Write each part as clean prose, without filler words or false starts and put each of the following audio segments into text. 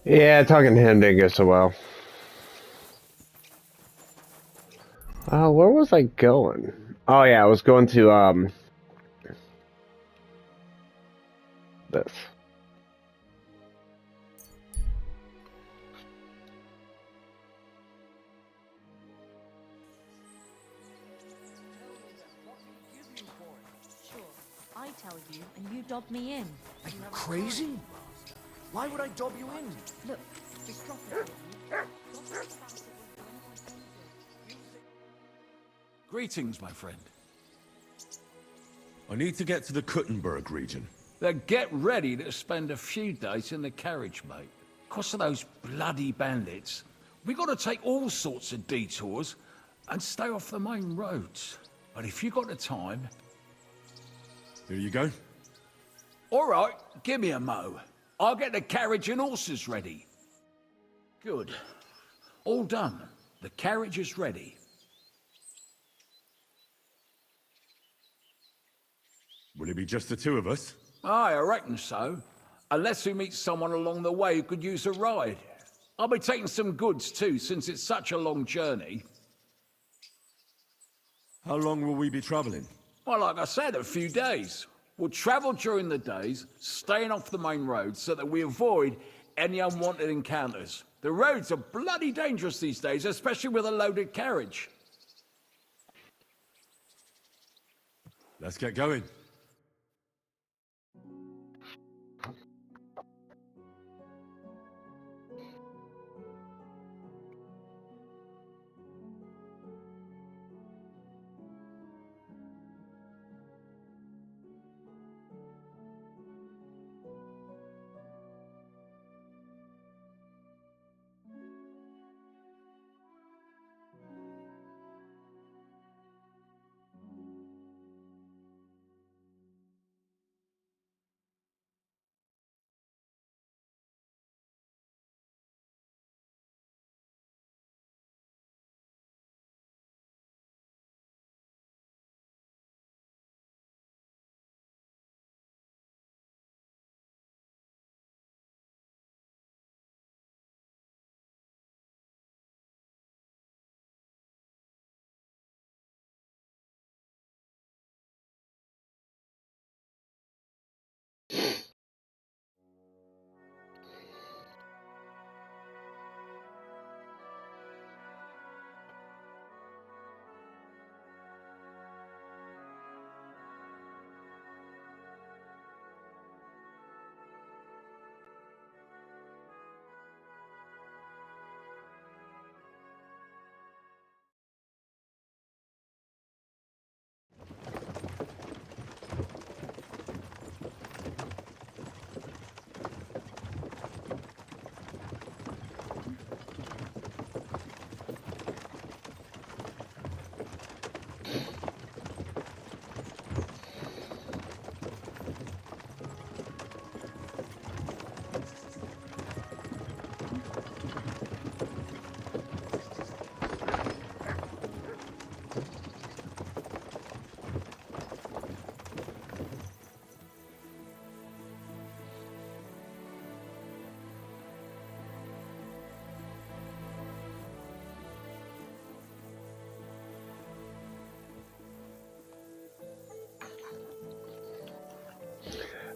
Yeah, talking to him didn't go so well. Where was I going? Oh yeah, I was going to this. Sure, I tell you, and you dob me in. Are you crazy? Why would I dob you in? Look, Greetings, my friend. I need to get to the Kuttenberg region. Then get ready to spend a few days in the carriage, mate. Because of those bloody bandits, we got to take all sorts of detours and stay off the main roads. But if you got the time... Here you go. All right, give me a mo. I'll get the carriage and horses ready. Good. All done. The carriage is ready. Will it be just the two of us? Aye, I reckon so. Unless we meet someone along the way who could use a ride. I'll be taking some goods too, since it's such a long journey. How long will we be traveling? Well, like I said, a few days. We'll travel during the days, staying off the main roads so that we avoid any unwanted encounters. The roads are bloody dangerous these days, especially with a loaded carriage. Let's get going.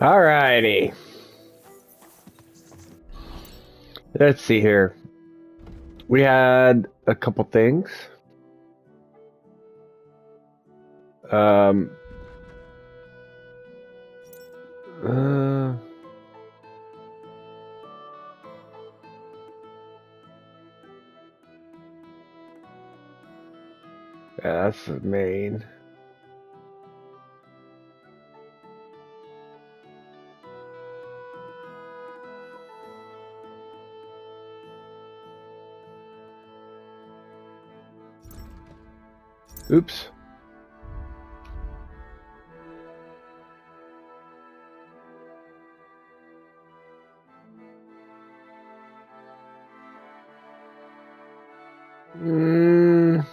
Alrighty. Let's see here. We had a couple things. Um. Uh, yeah, that's the main. Oops. Mm.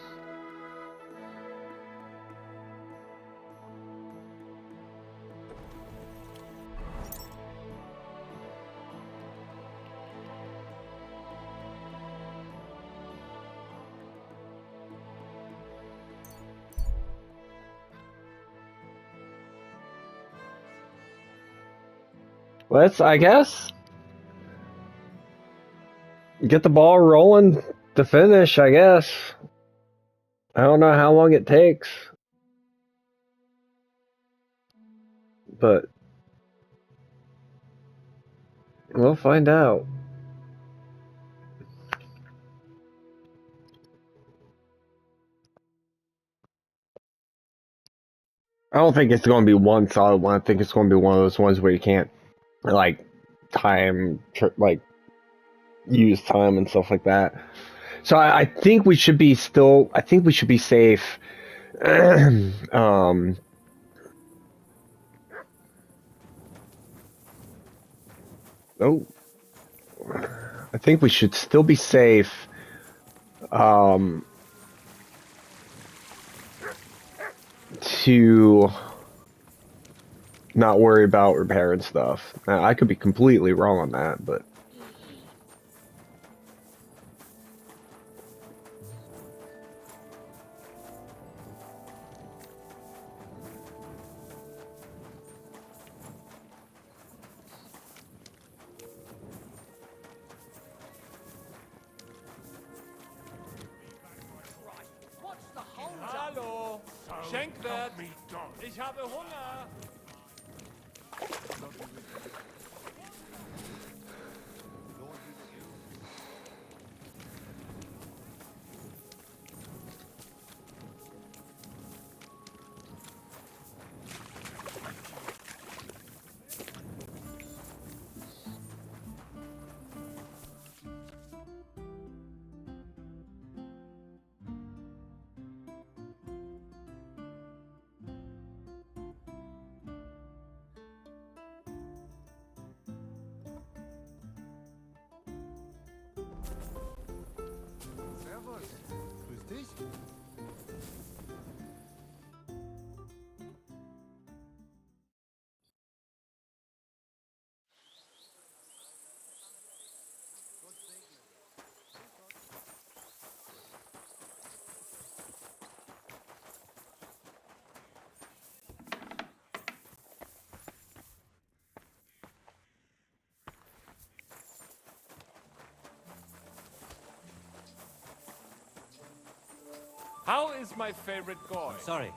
Let's, I guess, get the ball rolling to finish, I guess. I don't know how long it takes, but we'll find out. I don't think it's going to be one solid one. I think it's going to be one of those ones where you can't, like, like, use time and stuff like that. So I think we should be I think we should be safe. um, oh, I think we should still be safe. To not worry about repairing stuff. Now, I could be completely wrong on that, but What's the hold? Hallo! Schenkwert! Ich habe Hunger! Servus. Grüß dich. How is my favorite boy? Sorry.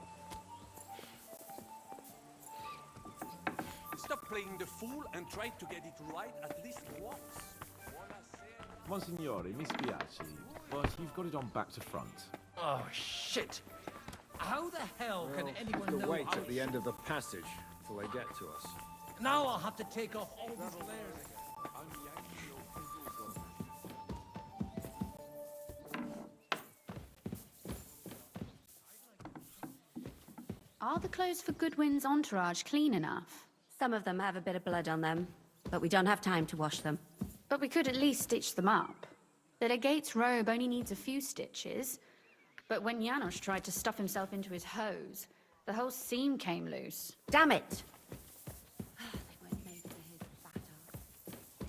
Stop playing the fool and try to get it right at least once. Monsignore, mi spiace, but you've got it on back to front. Oh, shit! How the hell can anyone know Wait how at the end of the passage till they get to us. Now I'll have to take off all these layers again. Are the clothes for Goodwin's entourage clean enough? Some of them have a bit of blood on them, but we don't have time to wash them. But we could at least stitch them up. The legate's robe only needs a few stitches, but when Janos tried to stuff himself into his hose, the whole seam came loose. Damn it! They weren't made for his fat ass.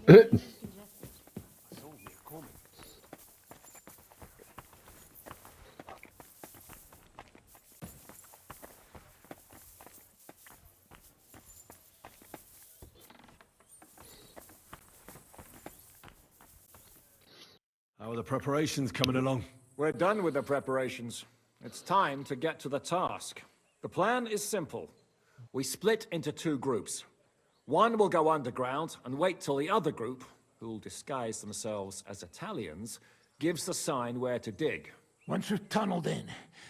Maybe he was congested. So we're coming. How are the preparations coming along? We're done with the preparations. It's time to get to the task. The plan is simple. We split into two groups. One will go underground and wait till the other group, who'll disguise themselves as Italians, gives the sign where to dig. Once we've tunneled in,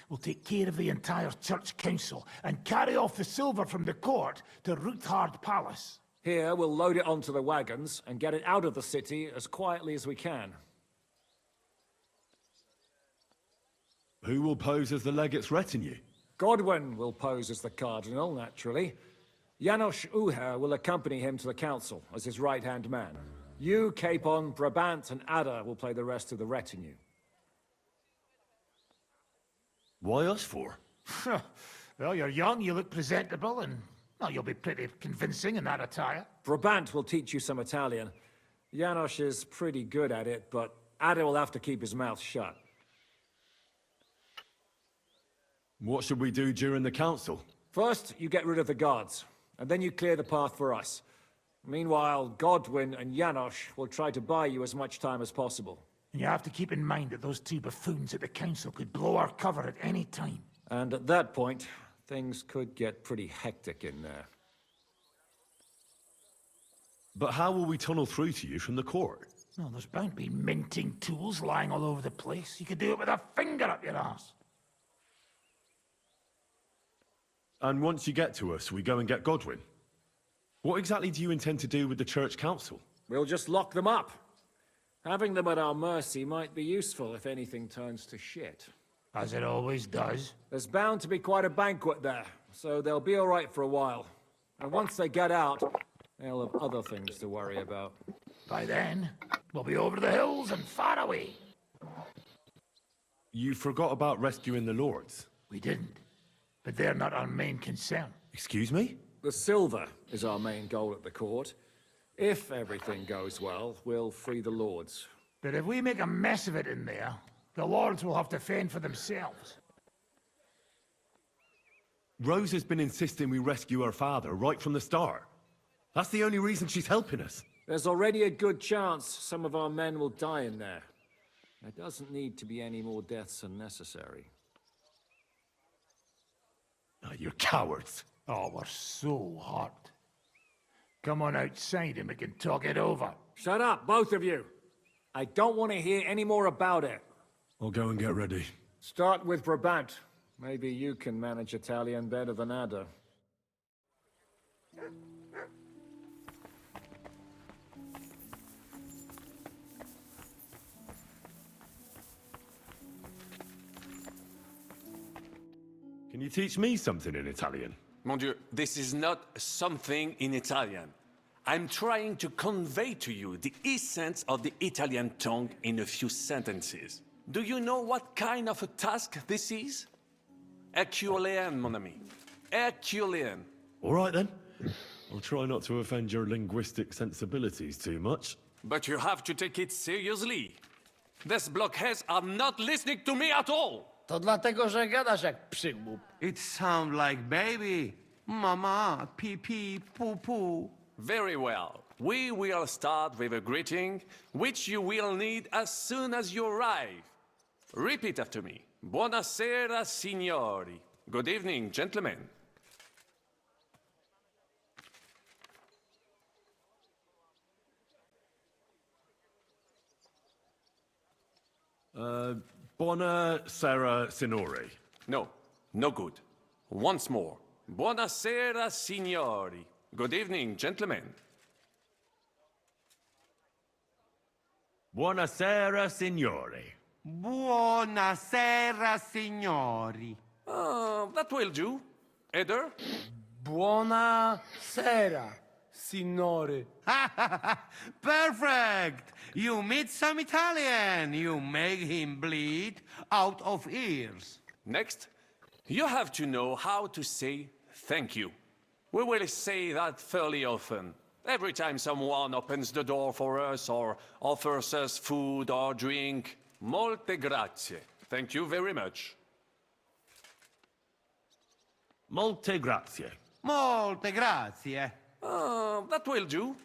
we'll take care of the entire church council and carry off the silver from the court to Ruthard Palace. Here, we'll load it onto the wagons and get it out of the city as quietly as we can. Who will pose as the legate's retinue? Godwin will pose as the cardinal, naturally. Janos Uher will accompany him to the council as his right-hand man. You, Capon, Brabant, and Ada will play the rest of the retinue. Why us for? Well, you're young, you look presentable, and well, you'll be pretty convincing in that attire. Brabant will teach you some Italian. Janos is pretty good at it, but Ada will have to keep his mouth shut. What should we do during the council? First, you get rid of the guards, and then you clear the path for us. Meanwhile, Godwin and Janosch will try to buy you as much time as possible. And you have to keep in mind that those two buffoons at the council could blow our cover at any time. And at that point, things could get pretty hectic in there. But how will we tunnel through to you from the court? Well, there's bound to be minting tools lying all over the place. You could do it with a finger up your ass. And once you get to us, we go and get Godwin. What exactly do you intend to do with the church council? We'll just lock them up. Having them at our mercy might be useful if anything turns to shit. As it always does. There's bound to be quite a banquet there, so they'll be all right for a while. And once they get out, they'll have other things to worry about. By then, we'll be over the hills and far away. You forgot about rescuing the lords. We didn't. But they're not our main concern. Excuse me? The silver is our main goal at the court. If everything goes well, we'll free the lords. But if we make a mess of it in there, the lords will have to fend for themselves. Rose has been insisting we rescue her father right from the start. That's the only reason she's helping us. There's already a good chance some of our men will die in there. There doesn't need to be any more deaths unnecessary. Oh, you're cowards. Oh, we're so hot. Come on outside and we can talk it over. Shut up, both of you! I don't want to hear any more about it. I'll go and get ready. Start with Brabant. Maybe you can manage Italian better than Ada. Can you teach me something in Italian? Mon Dieu, this is not something in Italian. I'm trying to convey to you the essence of the Italian tongue in a few sentences. Do you know what kind of a task this is? Herculean, mon ami. Herculean. All right then. I'll try not to offend your linguistic sensibilities too much. But you have to take it seriously. These blockheads are not listening to me at all. To dlatego, że gadasz jak przygłup. It sounds like baby. Mama, pee pee, poo poo. Very well. We will start with a greeting, which you will need as soon as you arrive. Repeat after me. Buonasera, signori. Good evening, gentlemen. Buonasera, signori. No, no good. Once more. Buonasera, signori. Good evening, gentlemen. Buonasera, signori. Buonasera, signori. That will do. Eder? Buonasera, signore. Perfect! You meet some Italian. You make him bleed out of ears. Next, you have to know how to say thank you. We will say that fairly often. Every time someone opens the door for us or offers us food or drink. Molte grazie. Thank you very much. Molte grazie. Molte grazie. That will do.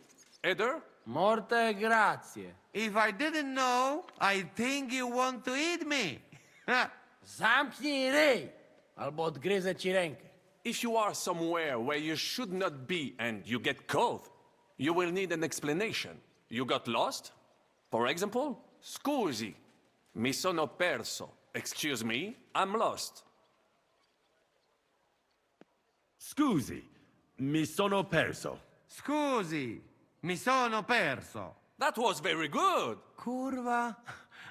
Eder? Morte grazie. If I didn't know, I think you want to eat me. Zamknij ryj, albo odgryzę ci rękę. If you are somewhere where you should not be and you get caught, you will need an explanation. You got lost? For example, scusi, mi sono perso. Excuse me, I'm lost. Scusi, mi sono perso. Scusi, mi sono perso. That was very good. Curva.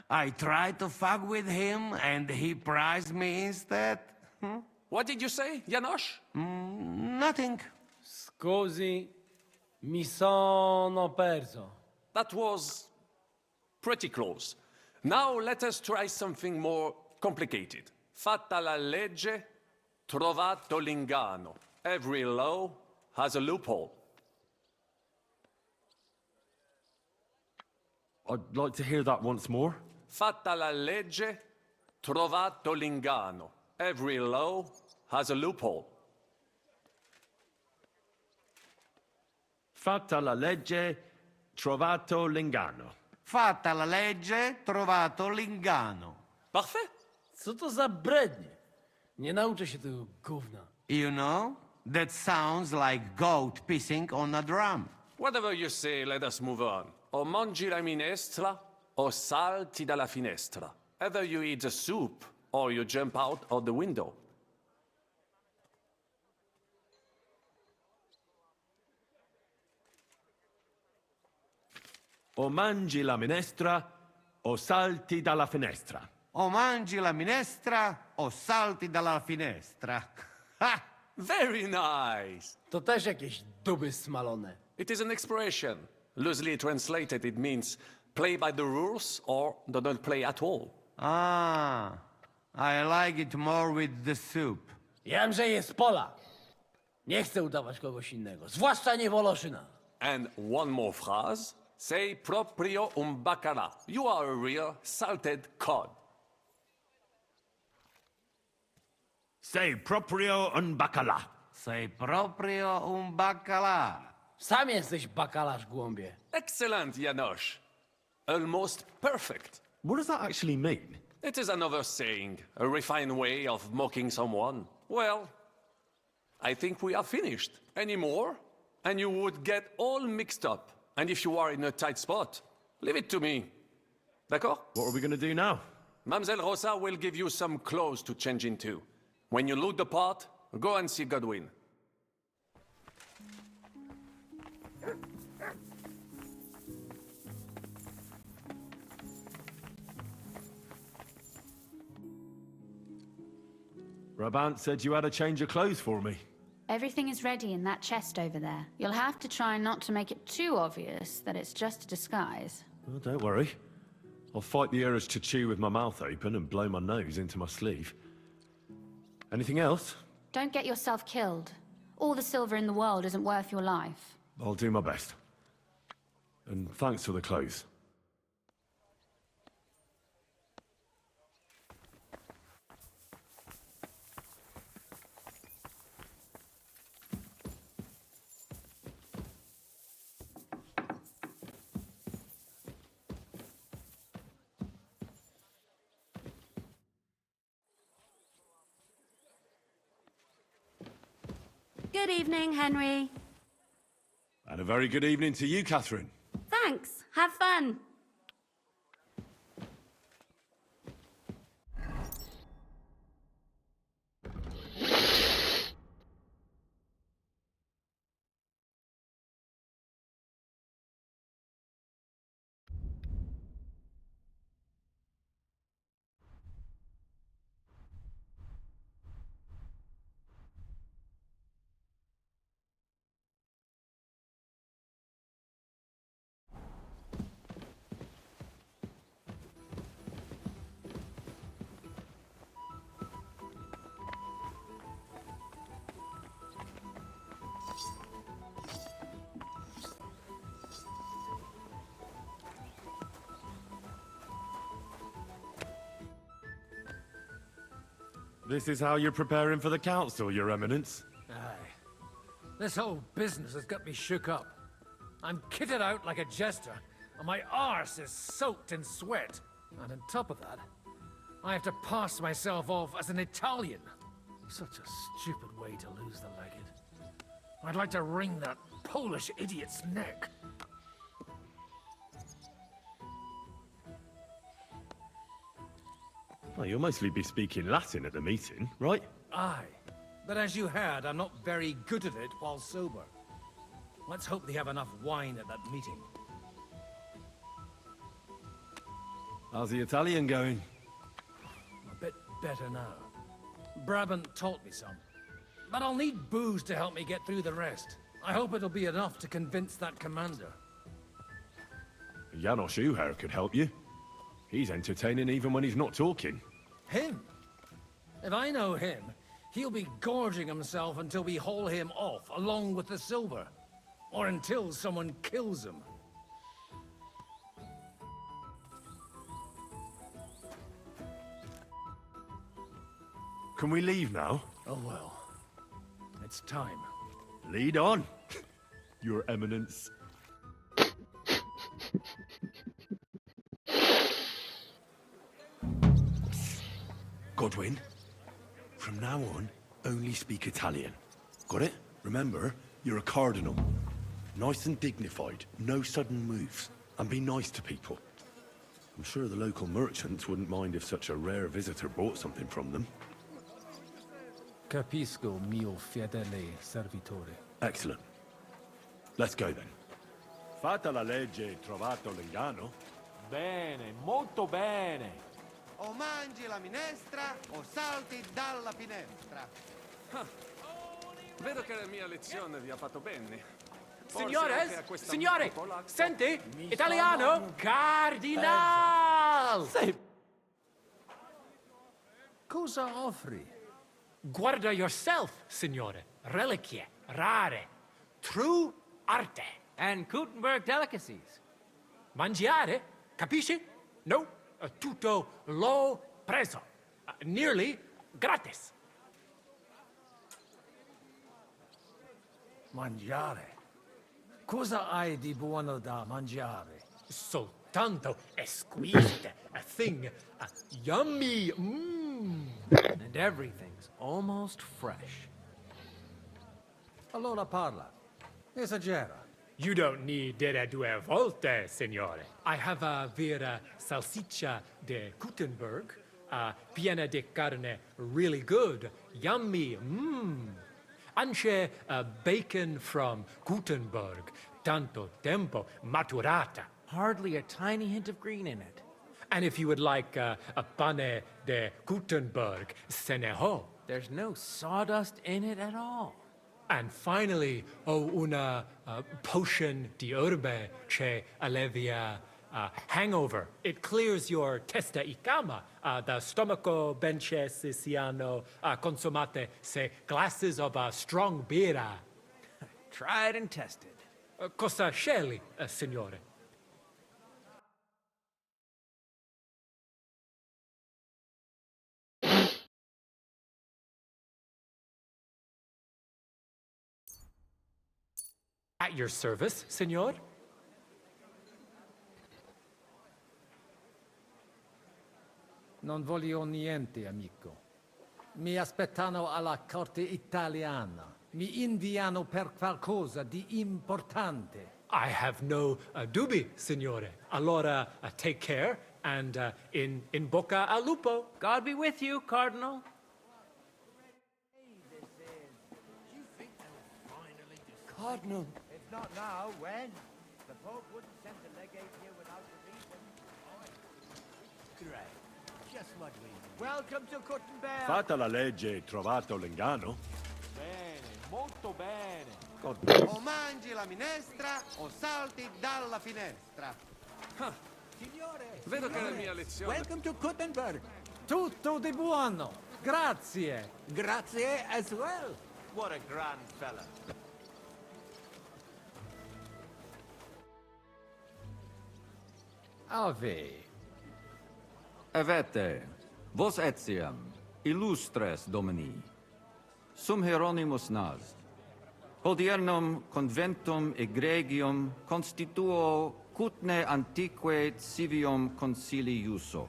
I tried to fuck with him and he prized me instead. What did you say, Janosch? Nothing. Scusi, mi sono perso. That was pretty close. Now let us try something more complicated. Fatta la legge, trovato l'inganno. Every law has a loophole. I'd like to hear that once more. Fatta la legge, trovato l'inganno. Every law has a loophole. Fatta la legge, trovato l'ingano. Fatta la legge, trovato l'ingano. Parfait. Co to za brednie? Nie nauczę się tego gówna. You know, that sounds like goat pissing on a drum. Whatever you say, let us move on. O mangi la minestra, o salti dalla finestra. Either you eat the soup, or you jump out of the window. O mangi la minestra, o salti dalla finestra. O mangi la minestra, o salti dalla finestra. Ha! Very nice. To też jakieś duby smalone. It is an expression. Loosely translated, it means play by the rules or do not play at all. Ah, I like it more with the soup. Jamże jest Polak. Nie chcę udawać kogoś innego, zwłaszcza nie Woloszyna. And one more phrase. Say proprio un bacala. You are a real salted cod. Sei proprio un bacala. Sei proprio un baccalà. Sam jesteś bakalarz, głąbie. Excellent, Janos. Almost perfect. What does that actually mean? It is another saying, a refined way of mocking someone. Well, I think we are finished. Any more? And you would get all mixed up. And if you are in a tight spot, leave it to me. D'accord? What are we going to do now? Mademoiselle Rosa will give you some clothes to change into. When you look the part, go and see Godwin. Brabant said you had a change of clothes for me. Everything is ready in that chest over there. You'll have to try not to make it too obvious that it's just a disguise. Oh, don't worry. I'll fight the urge to chew with my mouth open and blow my nose into my sleeve. Anything else? Don't get yourself killed. All the silver in the world isn't worth your life. I'll do my best. And thanks for the clothes. Good evening, Henry. And a very good evening to you, Catherine. Thanks. Have fun. This is how you're preparing for the council, Your Eminence. Aye. This whole business has got me shook up. I'm kitted out like a jester, and my arse is soaked in sweat. And on top of that, I have to pass myself off as an Italian. Such a stupid way to lose the legged. I'd like to wring that Polish idiot's neck. Well, you'll mostly be speaking Latin at the meeting, right? Aye. But as you heard, I'm not very good at it while sober. Let's hope they have enough wine at that meeting. How's the Italian going? A bit better now. Brabant taught me some. But I'll need booze to help me get through the rest. I hope it'll be enough to convince that commander. Janos Uher could help you. He's entertaining even when he's not talking. Him? If I know him, he'll be gorging himself until we haul him off, along with the silver. Or until someone kills him. Can we leave now? Oh well. It's time. Lead on. Your Eminence. Godwin, from now on, only speak Italian. Got it? Remember, you're a cardinal. Nice and dignified, no sudden moves, and be nice to people. I'm sure the local merchants wouldn't mind if such a rare visitor bought something from them. Capisco, mio fedele servitore. Excellent. Let's go then. Fatta la legge, trovato l'inganno. Bene, molto bene. O mangi la minestra o salti dalla finestra. Vedo che la mia lezione vi ha fatto bene. Forse Signores, anche a questa signore, polacco. senti, italiano, cardinal. Cosa offri? Guarda yourself, signore. Reliquie, rare, true arte. And Gutenberg delicacies. Mangiare, capisci? No, tutto l'ho preso. Nearly gratis. Mangiare. Cosa hai di buono da mangiare? Soltanto exquisite, a thing, yummy, And everything's almost fresh. Allora parla. Esagera. You don't need dire due volte, signore. I have a vera salsiccia de Gutenberg, piena di carne, really good, yummy, Anche bacon from Gutenberg, tanto tempo maturata. Hardly a tiny hint of green in it. And if you would like a pane de Gutenberg, se ne ho. There's no sawdust in it at all. And finally, una potion di herbe che allevia hangover. It clears your testa y cama, the stomaco benche siciliano consumate se glasses of strong beer. Tried and tested. Cosa scegli, signore? At your service, signor? Non voglio niente, amico. Mi aspettano alla corte italiana. Mi inviano per qualcosa di importante. I have no dubbi, signore. Allora, take care, and in bocca al lupo. God be with you, Cardinal. Cardinal. If not now, when? The Pope wouldn't send a legate here without a reason. Great. Just what we need. Welcome to Gutenberg. Fatta la legge, trovato l'inganno. Bene, molto bene. O mangi la minestra o salti dalla finestra. Signore, Vedo che la mia lezione... welcome to Gutenberg. Tutto di buono. Grazie. Grazie as well. What a grand fella. Ave. Avete, vos etiam, illustres domini, sum Hieronymus nas, hodiernum conventum egregium constituo cutne antique civium concili iuso.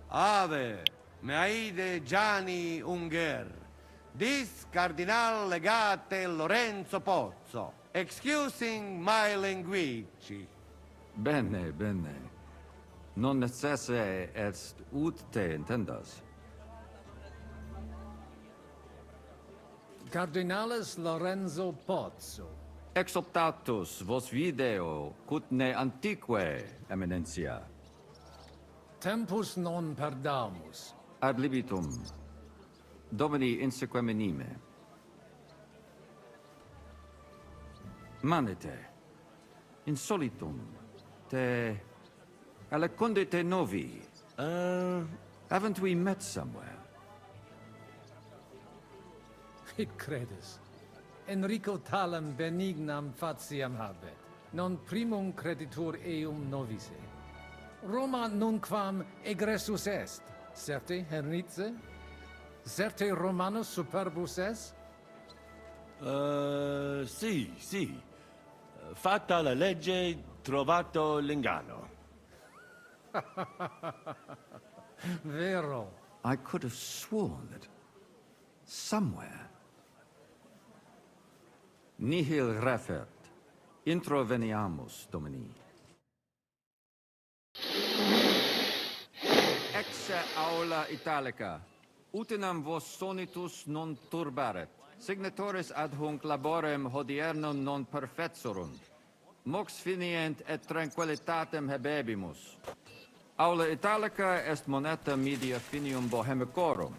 Ave, Meaide Gianni Unger, dis Cardinal Legate Lorenzo Pozzo, excusing my language. Bene, bene. Non necesse est ut te intendas. Cardinales Lorenzo Pozzo. Exoptatus vos video cutne antique, eminentia. Tempus non perdamus. Ad libitum. Domini insequem minime. Manete. Insolitum. Te... Alecunde te novi. Haven't we met somewhere? Hic credis. Enrico talem benignam fatiam habet. Non primum creditur eum novice. Roma nunquam egressus est. Certe, Henrice? Certe Romanus superbus est? Sì, sì. Fatta la legge, trovato l'inganno. Vero. I could have sworn that somewhere. Nihil refert. Introveniamus, Domini. Exe aula italica. Utinam vos sonitus non turbaret. Signatoris ad hunc laborem hodiernom non perfetsorunt. Mox finient et tranquillitatem habebimus. Aula italica est moneta media finium bohemicorum.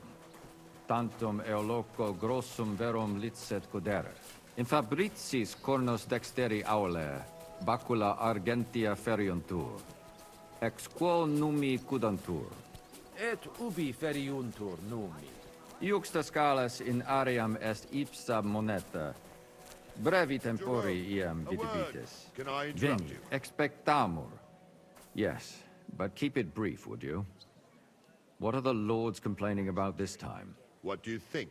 Tantum eoloco grossum verum licet codere. In fabricis cornos dexteri aule, bacula argentia feriuntur. Ex quo numi cudantur. Et ubi feriuntur numi. Iuxta scalas in aream est ipsa moneta. Brevi tempori iam videbitis. Can I interrupt Veni, you? expectamur. Yes, but keep it brief, would you? What are the lords complaining about this time? What do you think?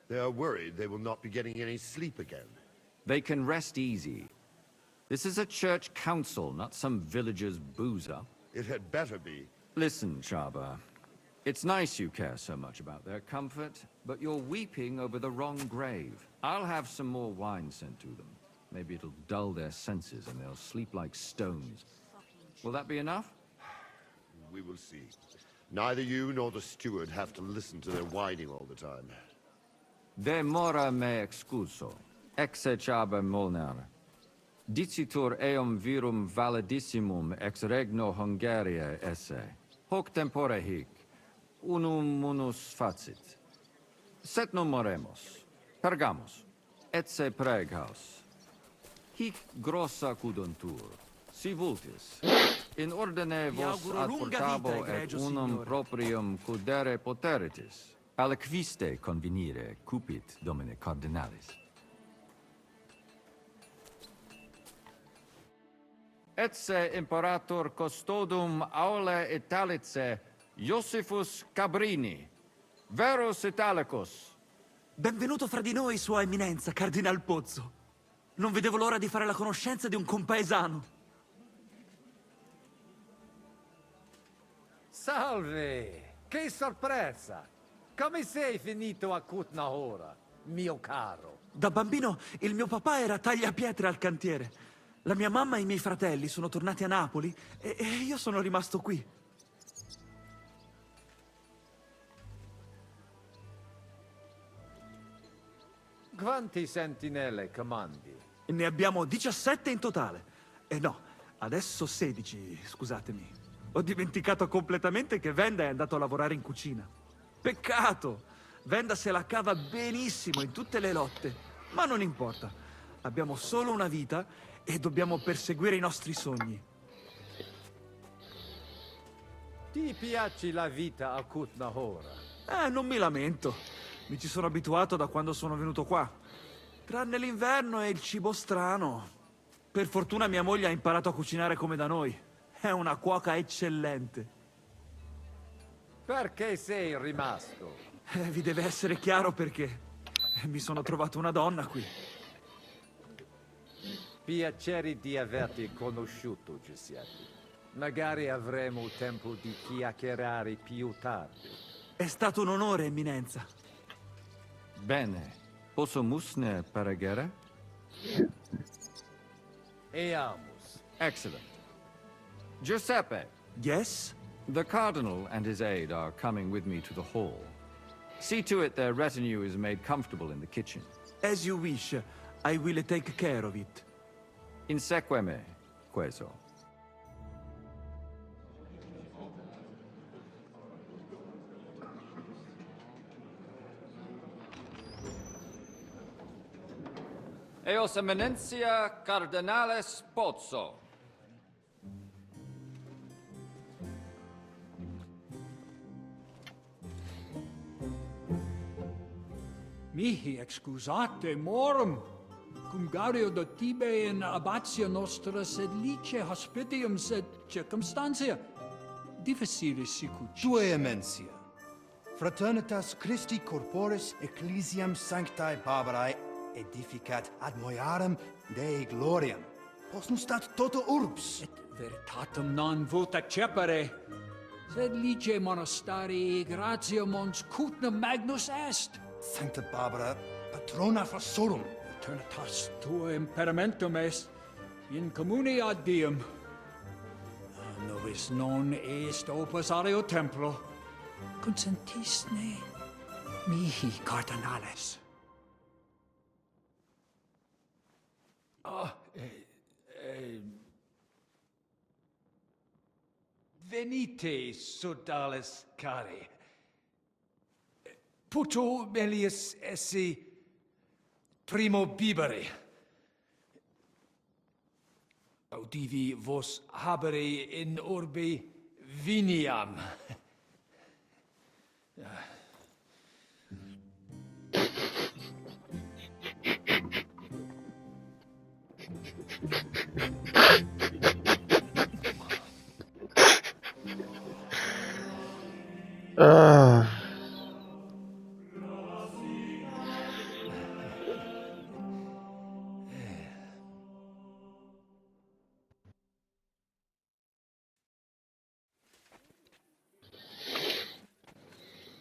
They are worried they will not be getting any sleep again. They can rest easy. This is a church council, not some villager's boozer. It had better be. Listen, Chaba. It's nice you care so much about their comfort, but you're weeping over the wrong grave. I'll have some more wine sent to them. Maybe it'll dull their senses and they'll sleep like stones. Will that be enough? We will see. Neither you nor the steward have to listen to their whining all the time. De mora me excuso. Exe Chaba Molnar. Dicitur eum virum validissimum ex regno Hungaria esse. Hoc tempore hic. Unum munus facit. Set non moremos. Pergamus. Etse preghaus. Hic grossa cuduntur. Si vultis. In ordine vos ad portabo et unum proprium cudere poteritis. Aliquiste convenire cupit domine cardinalis. Etse imperator custodum aule Italice Iosifus Cabrini, Verus Italicus. Benvenuto fra di noi, Sua Eminenza, Cardinal Pozzo. Non vedevo l'ora di fare la conoscenza di un compaesano. Salve! Che sorpresa! Come sei finito a Kutnahora, mio caro? Da bambino il mio papà era tagliapietre al cantiere. La mia mamma e i miei fratelli sono tornati a Napoli e io sono rimasto qui. Quanti sentinelle comandi? Ne abbiamo 17 in totale. No, adesso 16, scusatemi. Ho dimenticato completamente che Venda è andato a lavorare in cucina. Peccato! Venda se la cava benissimo in tutte le lotte. Ma non importa. Abbiamo solo una vita e dobbiamo perseguire i nostri sogni. Ti piace la vita a Kutnahora? Non mi lamento. Mi ci sono abituato da quando sono venuto qua. Tranne l'inverno e il cibo strano. Per fortuna mia moglie ha imparato a cucinare come da noi. È una cuoca eccellente. Perché sei rimasto? Vi deve essere chiaro perché. Mi sono trovato una donna qui. Piacere di averti conosciuto, Giuseppe. Magari avremo tempo di chiacchierare più tardi. È stato un onore, Eminenza. Bene. Posso musne paregere? Eamus. Excellent. Giuseppe. Yes? The Cardinal and his aide are coming with me to the hall. See to it their retinue is made comfortable in the kitchen. As you wish. I will take care of it. Inseque me, queso. Eos Eminentia Cardinales Pozzo. Mihi excusate morum, cum gario de tibe in abatia nostra sed lice hospitium sed circumstantia difficilis sicut. Tue emensia, fraternitas Christi corporis ecclesiam sanctae Barbarae edificat ad moiarem Dei gloriam. Posnustat toto urbs. Et veritatem non vult accepere. Sed lice monastarii gratia mons cutnam magnus est. Sancta Barbara, patrona forsorum. Eternitas tua imperamentum est in communi ad diem. Nobis non est opus areo templo. Consentisne mihi cardinales. Venite, sodales cari. Puto melius esse primo bibere. Audivi vos habere in urbe viniam.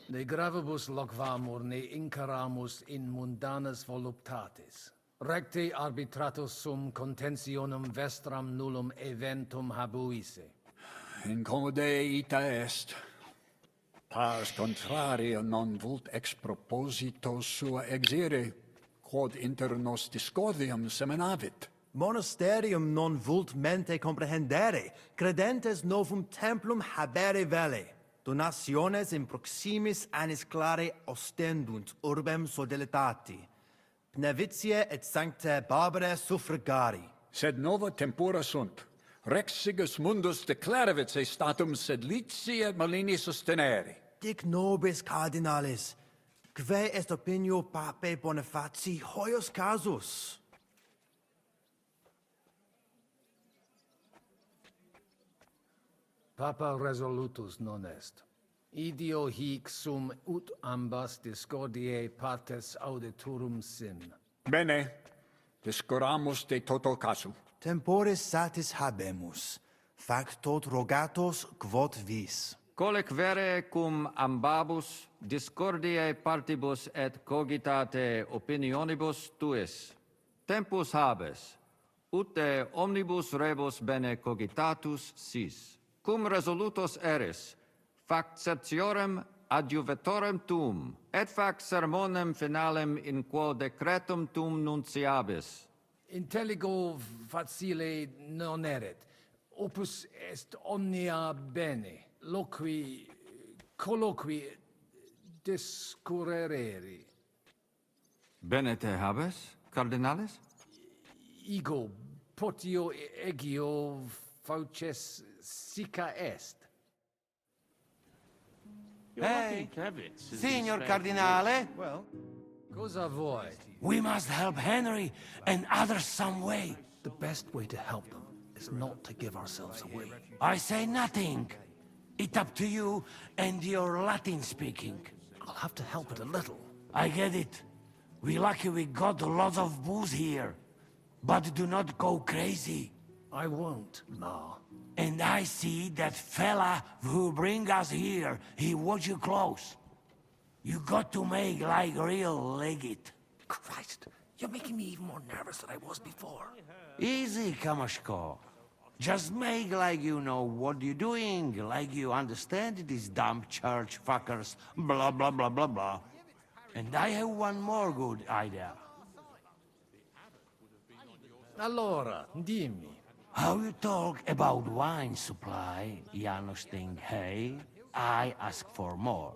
De gravibus loquamur ne incaramus in mundanas voluptatis. Recte arbitratus sum contentionum vestram nullum eventum habuisse. Incommode ita est. Pars contraria non vult ex proposito sua exire, quod inter nos discordium seminavit. Monasterium non vult mente comprehendere, credentes novum templum habere vele. Donationes in proximis annis clare ostendunt urbem sodelitati. Pnevitiae et sanctae Barbarae suffragari. Sed nova tempora sunt. Rex sigus mundus declaravit se statum sed lici et malini sostenere. Dic nobis cardinalis, kve est opinio pape Bonifaci hoius casus? Papa resolutus non est. Idio hic sum ut ambas discordiae partes auditorum sim. Bene, discuramus de toto casu. Temporis satis habemus, fac tot rogatos quod vis. Colec vere cum ambabus discordiae partibus et cogitate opinionibus tuis. Tempus habes, ute omnibus rebus bene cogitatus sis. Cum resolutos eris, fac certiorem adjuvetorem tuum, et fac sermonem finalem in quo decretum tuum nunciabis. Intelligo facile non erit. Opus est omnia bene. Loqui, colloqui, discurrere. Bene te habes, cardinalis? Ego, potio egio fauces sica est. Hey, Signor Cardinale. Well, cosa vuoi? We must help Henry and others some way. The best way to help them is not to give ourselves away. I say nothing. It's up to you and your Latin speaking. I'll have to help it a little. I get it. We lucky we got a lot of booze here. But do not go crazy. I won't, Ma. And I see that fella who bring us here, he watch you close. You got to make like real legit. Christ, you're making me even more nervous than I was before. Easy, Kamashko. Just make like you know what you're doing, like you understand these dumb church fuckers, blah blah blah blah blah. And I have one more good idea. Allora, dimmi. How you talk about wine supply, Janos think, hey, I ask for more.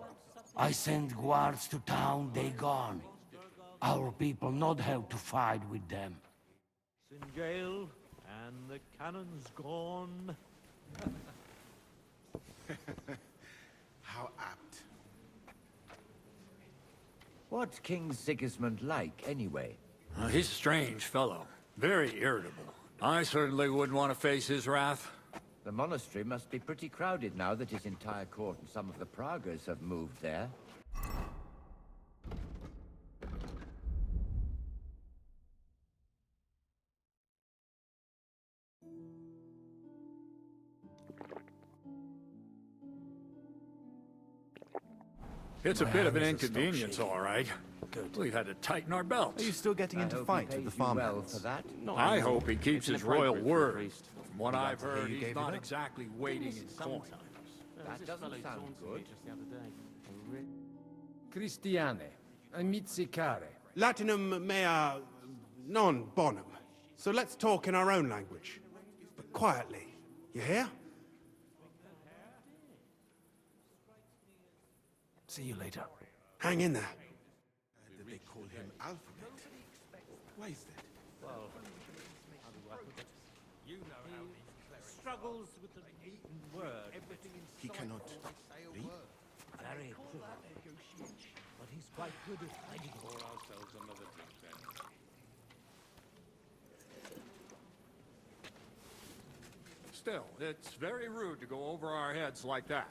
I send guards to town, they gone. Our people not have to fight with them. In jail, and the cannon's gone. How apt. What's King Sigismund like, anyway? He's a strange fellow. Very irritable. I certainly wouldn't want to face his wrath. The monastery must be pretty crowded now that his entire court and some of the Pragas have moved there. It's a bit of an inconvenience, all right. We've had to tighten our belts. Are you still getting into fights with the farmhands? I hope he keeps his royal word. From what I've heard, he's not exactly waiting in coin. That doesn't sound good. Christiane, amizzicare. Latinum mea non bonum. So let's talk in our own language. But quietly. You hear? See you later. Hang in there. They call him Alphabet. Why is that? Well, you know how he struggles with the beaten word. He cannot read? Very poorly. But he's quite good at hiding. Pour ourselves another drink then. Still, it's very rude to go over our heads like that.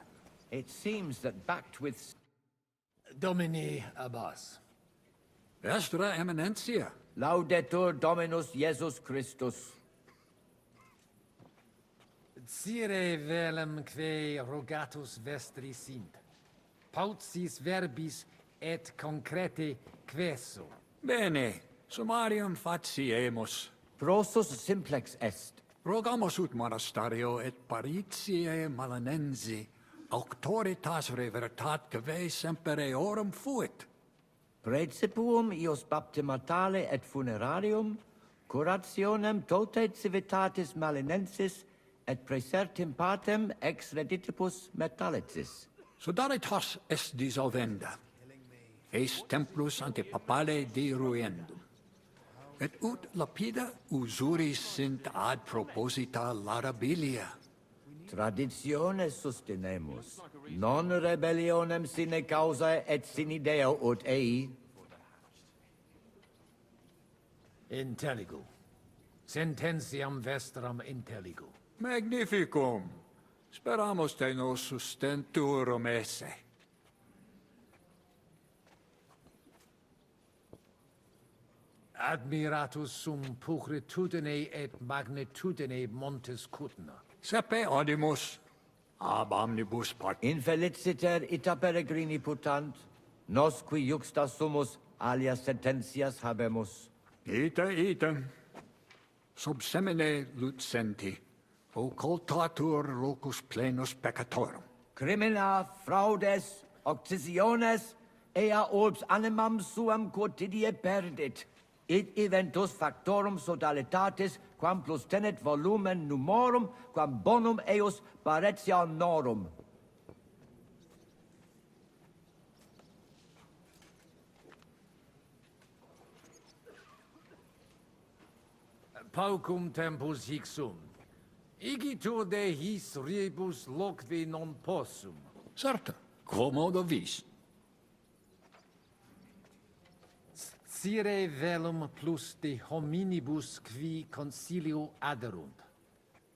It seems that backed with... Domini Abbas. Vestra Eminentia. Laudetur Dominus Jesus Christus. Cire velum que rogatus vestri sint. Paucis verbis et concrete queso. Bene, summarium faciemus. Prosus simplex est. Rogamus ut monastario et paritiae malanensi auctoritas revertat que semper eorum fuit. Praecipuum ius baptimatale et funerarium, curationem tote civitatis malinensis et praesertim patem ex reditibus metallicis. Sodalitas est dissolvenda. Eis templus ante papale deruendum. Et ut lapida usuris sint ad proposita larabilia. Traditiones sustenemus, non rebellionem sine causa et sine Deo ut ei. Intelligo. Sententiam vestram intelligo. Magnificum. Speramus te nos sustenturum esse. Admiratus sum pulchritudine et magnitudine montes Cutna. Sepe audimus, ab omnibus part. Infeliciter ita peregrini putant, nos qui juxta sumus alias sententias habemus. Item. Sub semine lucenti, occultatur locus plenus peccatorum. Crimina, fraudes, occisiones, ea urbs animam suam quotidie perdit. Id eventus factorum sodalitatis, quam plus tenet volumen numorum, quam bonum eus paretianorum. Paucum tempus hic sum. Igitur de his rebus loqui non possum. Certa, quomodo vis. Cire velum plus de hominibus qui concilio aderunt.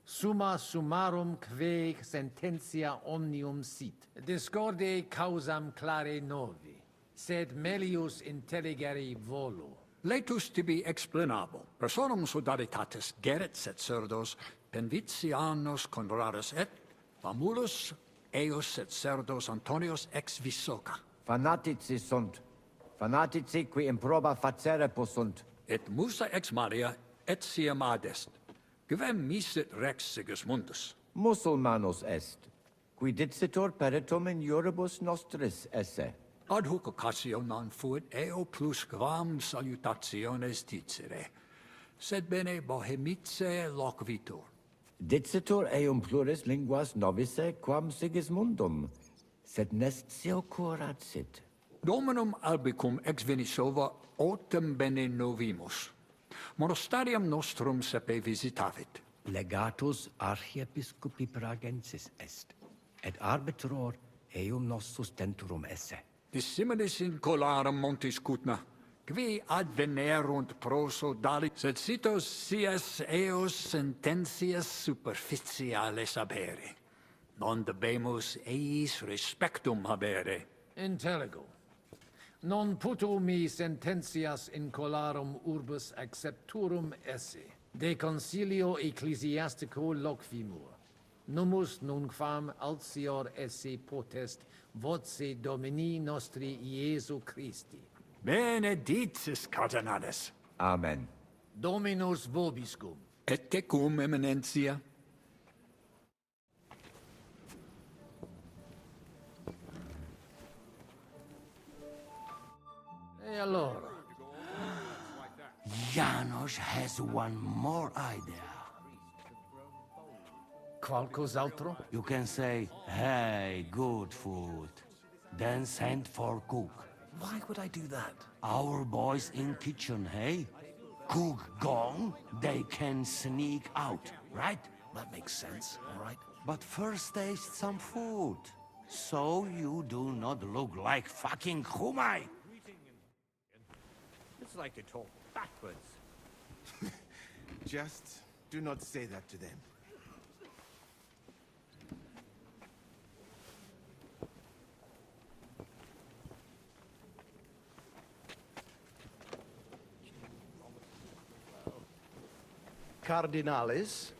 Summa summarum que sententia omnium sit. Discorde causam clare novi, sed melius intelligere volo. Laetus tibi explanabo. Personum sodalitatis geret et cerdos, penvitianos conradus et, famulus eos et cerdos Antonios ex Visoca. Fanatici sunt. Fanatici qui improba facere possunt. Et musa ex Maria et siam adest. Quem misit rex Sigismundus? Musulmanus est, qui dicitur peritum in iuribus nostris esse. Ad hoc occasio non fuit eo plus quam salutationes dicere, sed bene bohemice loquitur. Dicitur eum pluris linguas novice quam Sigismundum, sed nestio curat sit. Dominum albicum ex Venisova autem bene novimus. Monastarium nostrum sepe visitavit. Legatus archiepiscopi Pragensis est, et arbitror eum nos sustenturum esse. Dissimilis in colarum montis Cutna, qui advenerunt proso dali, sed sitos sias eos sententias superficiales habere. Non debemus eis respectum habere. Intelligo. Non puto mi sententias in colarum urbis accepturum esse, de concilio ecclesiastico loquimur. numus nunquam altior esse potest voce Domini nostri Iesu Christi. Benedictus, Cardinalis. Amen. Dominus vobiscum. Et tecum, Eminentia. E allora? Janos has one more idea. Qualcos'altro? You can say, hey, good food. Then send for cook. Why would I do that? Our boys in kitchen, hey? Cook gone, they can sneak out, right? That makes sense, all right. But first taste some food. So you do not look like fucking Humai. It's like to talk backwards. Just do not say that to them. Cardinalis,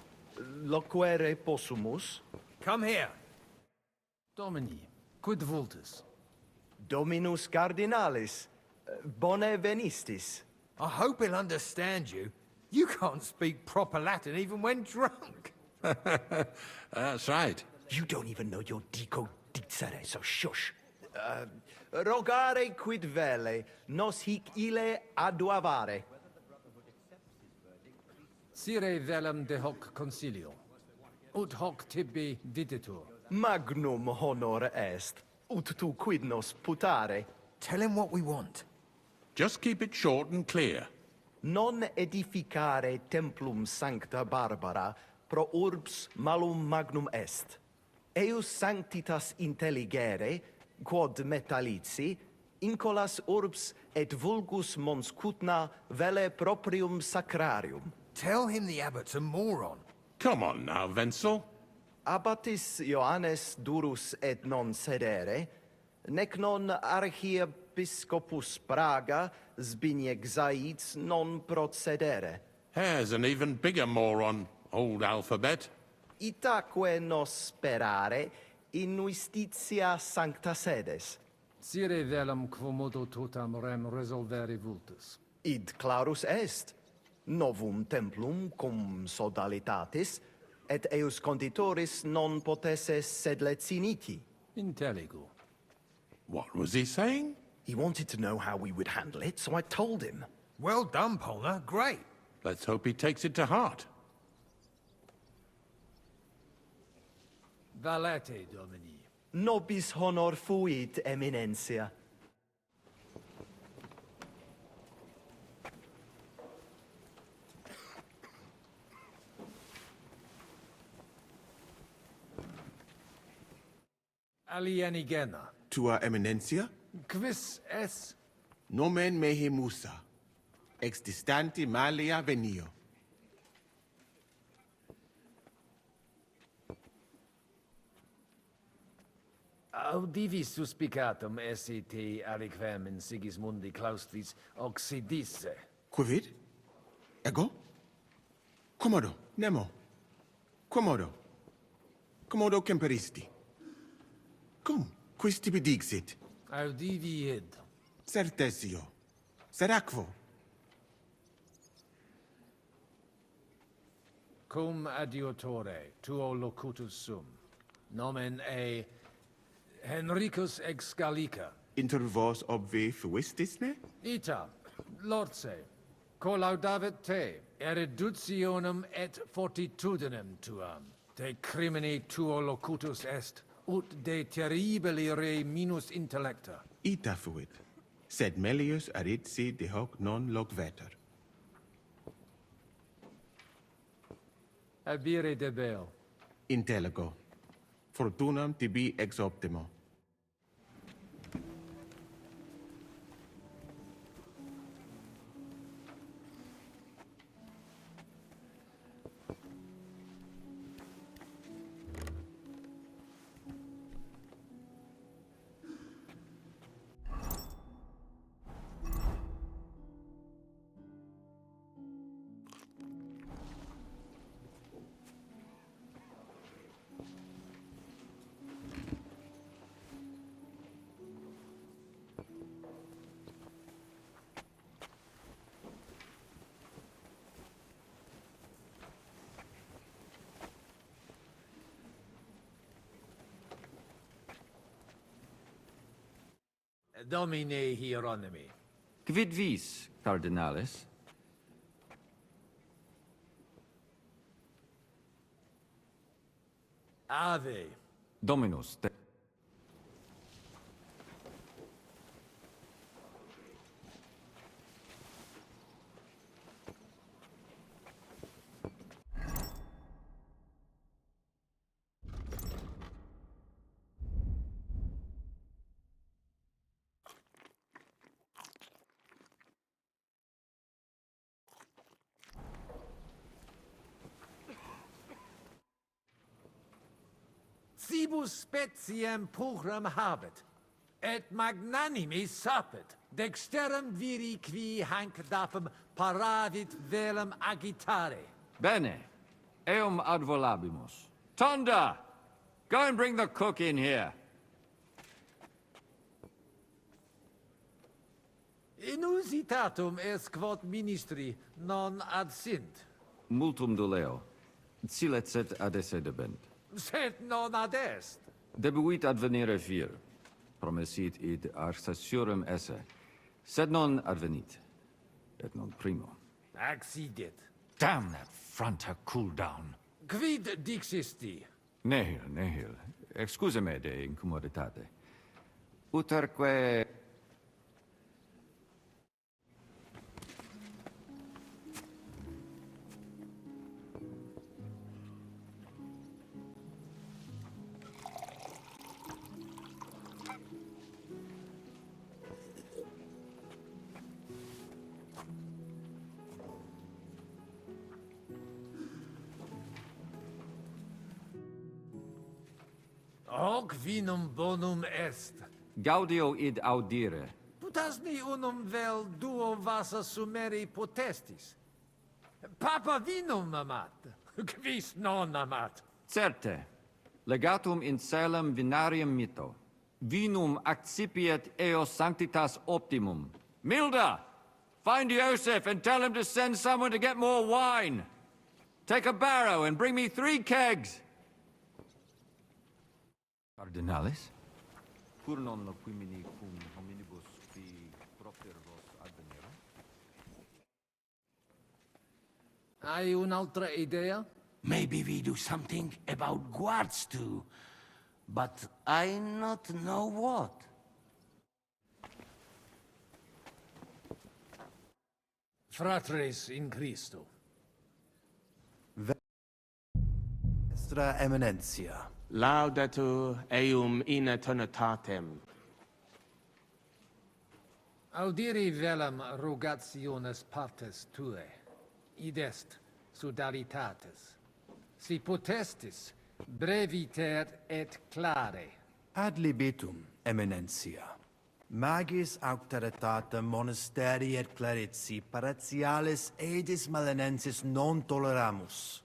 loquere possumus. Come here. Domini, quid vultus? Dominus Cardinalis, bone venistis. I hope he'll understand you. You can't speak proper Latin even when drunk. That's right. You don't even know your dico dicere, so shush. Rogare quid vele, nos hic ile aduavare. Sire velum de hoc concilio. Ut hoc tibi videtur. Magnum honor est, ut tu quid nos putare. Tell him what we want. Just keep it short and clear. Non edificare templum sancta Barbara pro urbs malum magnum est. Eius sanctitas intelligere, quod metallici, incolas urbs et vulgus mons cutna vele proprium sacrarium. Tell him the abbot's a moron. Come on now, Wenzel. Abbatis Ioannes durus et non sedere, nec non archiepiscopus Praga Zbigniew Zaitz non procedere. Here's an even bigger moron, old alphabet. Itaque nos sperare in justitia sancta sedes. Sire velum quomodo totam rem resolvere vultus. Id clarus est. Novum templum cum sodalitatis, et eius conditoris non potesse sed leciniti. Intelligo. What was he saying? He wanted to know how we would handle it, so I told him. Well done, Polna. Great. Let's hope he takes it to heart. Valete, Domini. Nobis honor fuit, Eminentia. Alienigena. Tua Eminencia? Quis es? Nomen mehe Musa. Ex distanti malia venio. Audivi suspicatum esse te aliquem in Sigismundi claustris occidisse. Quid? Ego? Commodo, Nemo. Commodo. Commodo temperisti. Cum, quis tibi dixit? Audivi id. Certesio. Seracvo. Cum adiutore, tuo locutus sum. Nomen e Henricus ex Gallica. Inter vos obvi fuistisne? Ita, Lorce, collaudavet te, eruditionem et fortitudinem tuam. De crimini tuo locutus est, ut de terribili re minus intellecta. Ita fuit. Sed melius aritsi de hoc non loquvetur. Abire debeo. Intelligo. Fortunam tibi ex optimo. Domine Hieronymi. Quid vis, Cardinalis? Ave. Dominus. Cibus speciem puram habet, et magnanimi sapet, dexterum viri qui hanc dapum paravit velum agitare. Bene. Eum ad volabimus. Tonda! Go and bring the cook in here. Inusitatum est quod ministri non ad sint, Multum doleo. Silecet ad esse debent. sed non ad est. Debuit advenire vir. Promesit id arsaciorem esse. Sed non advenit. Et non primo. Accidit. Damn that fronter cool down. Quid dixisti? Nihil, nihil. Excuse me de incommoditate. Uterque... Hoc vinum bonum est. Gaudio id audire. Putasni unum vel duo vasa sumeri potestis. Papa vinum amat, quis non amat. Certe. Legatum in celem vinarium mito. Vinum accipiet eo sanctitas optimum. Milda! Find Joseph and tell him to send someone to get more wine. Take a barrow and bring me 3 kegs. Cardinalis? Cur non loquimini cum hominibus qui propter vos advenire? Hai un'altra idea? Maybe we do something about guards too, but I not know what. Fratres in Christo. Vestra Eminentia. Laudatur eum in eternitatem. Audiri velum rogationes partes tue, id est sodalitatis. Si potestis, breviter et clare. Ad libitum, Eminentia. Magis auctoritatem monasteri et clerici paratialis edis malenensis non toleramus.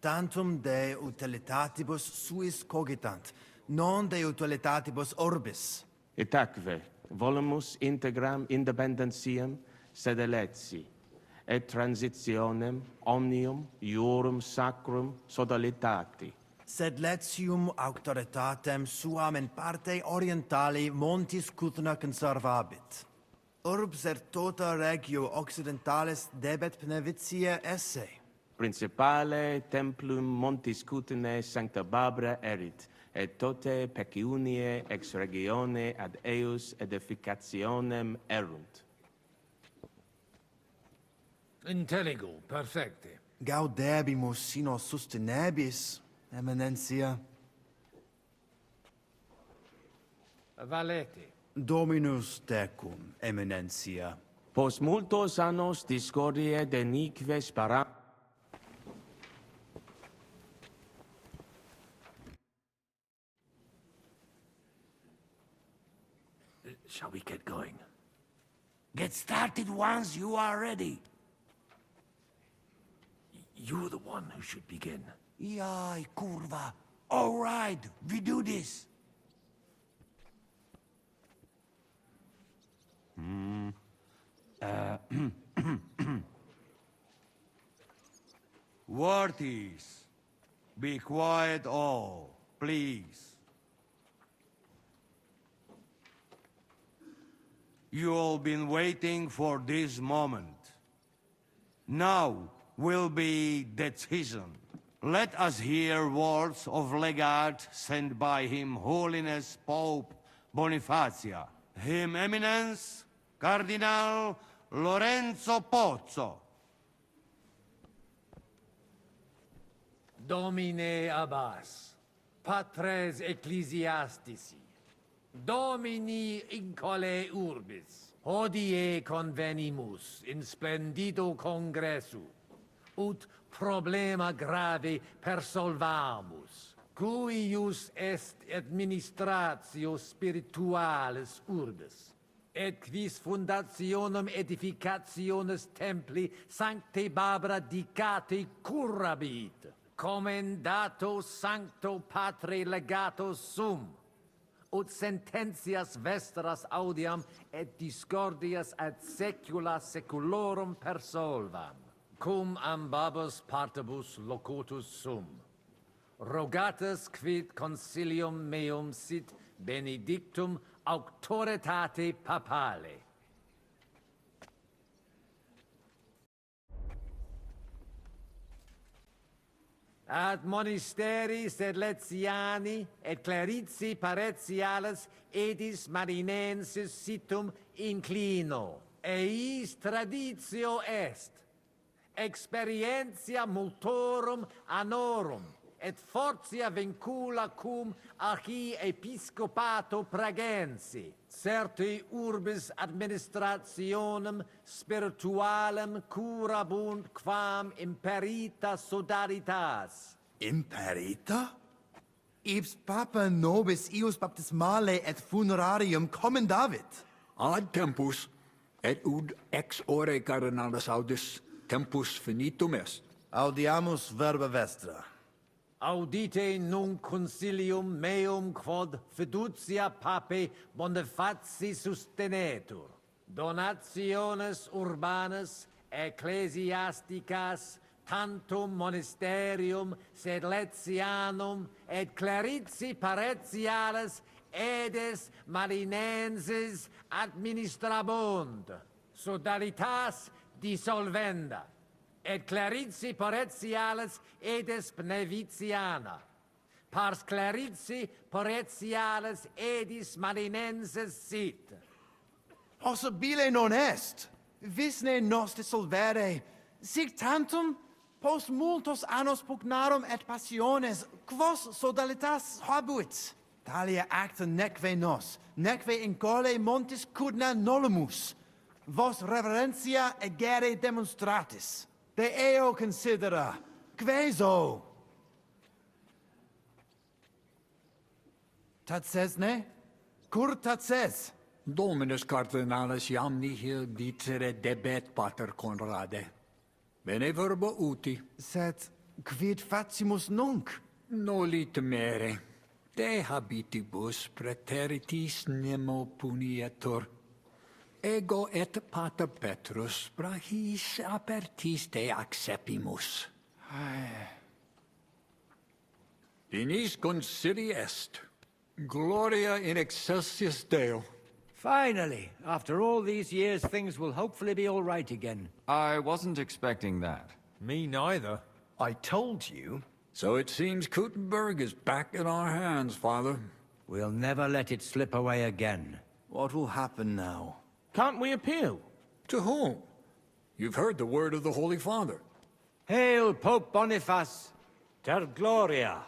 Tantum de utilitatibus suis cogitant, non de utilitatibus orbis. Itaque, volumus integram independentiam sed eletsi, et transitionem omnium iorum sacrum sodalitati. Sed letium auctoritatem suam in parte orientali montis Cutna conservabit. Urbs et tota regio occidentalis debet pnevitia esse. Principale templum montis Cutinae sancta Barbara erit, et tote peciunie ex regione ad eius edificationem erunt. Intelligo, perfecte. Gaudebimus sino sustenebis, Eminentia. Valete. Dominus tecum, Eminentia. Post multos annos discordie denique spara... Shall we get going? Get started once you are ready. You're the one who should begin. Yai, curva. All right, we do this. Worthies, be quiet all, please. You all been waiting for this moment. Now will be decision. Let us hear words of legate sent by Him Holiness Pope Bonifacia, Him Eminence Cardinal Lorenzo Pozzo. Domine Abbas, Patres Ecclesiastici, Domini incole urbis, hodie convenimus in splendido congressu, ut problema grave persolvamus, cuius est administratio spiritualis urbis, et quis fundationem edificationes templi sancte Barbara dicate curabit, commendato sancto patre legato sum, ut sententias vestras audiam et discordias ad secula seculorum persolvam, cum ambabus partibus locutus sum. Rogatus quid consilium meum sit benedictum auctoritate papale. Ad monasteris et Letiani et clerici paretiales edis marinensis situm inclino, eis traditio est, experientia multorum annorum, et fortia vincula cum archi episcopato pragensi, certi urbis administrationem spiritualem curabunt quam imperita sodalitas. Imperita? Ipс papa nobis ius baptismale et funerarium commendavit. Ad tempus, et ud ex ore cardinalis audis, tempus finitum est. Audiamus verba vestra. Audite nunc concilium meum quod fiducia pape Bonifaci sustenetur. Donationes urbanas, ecclesiasticas, tantum monasterium sed Letianum et clerici paretiales edes marinenses administrabunt, sodalitas dissolvenda. Et clerici paretiales edes Pneviciana. Pars clerici paretiales edis marinenses sit. Possibile non est. Visne nos dissolvere. Sic tantum post multos annos pugnarum et passiones, quos sodalitas habuit. Talia acta neque nos, neque incole montis cudna nolumus. Vos reverentia egere demonstratis. De eo considera, queso. Tatses ne? Cur tatses? Dominus cardinalis iam nihil dicere debet pater Conrade. Bene verbo uti. Sed quid facimus nunc? Noli temere. De habitibus praeteritis nemo punietur. Ego et pater Petrus brachis apertis te accepimus. Finis consideri est. Gloria in excelsis Deo. Finally, after all these years, things will hopefully be all right again. I wasn't expecting that. Me neither. I told you. So it seems Kuttenberg is back in our hands, Father. We'll never let it slip away again. What will happen now? Can't we appeal? To whom? You've heard the word of the Holy Father. Hail, Pope Boniface! Ter Gloria!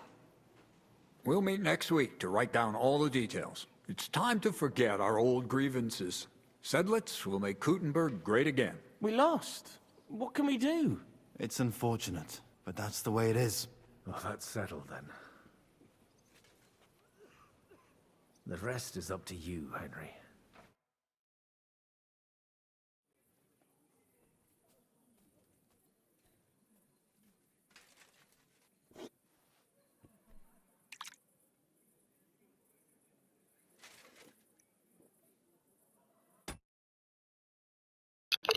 We'll meet next week to write down all the details. It's time to forget our old grievances. Sedlitz will make Kuttenberg great again. We lost. What can we do? It's unfortunate, but that's the way it is. Well, that's settled then. The rest is up to you, Henry.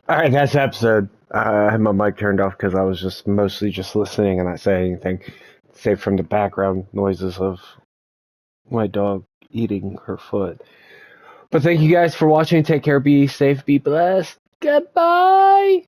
Alright, that's the episode. I had my mic turned off because I was just mostly just listening and not saying anything, save from the background noises of my dog eating her foot. But thank you guys for watching. Take care, be safe, be blessed. Goodbye!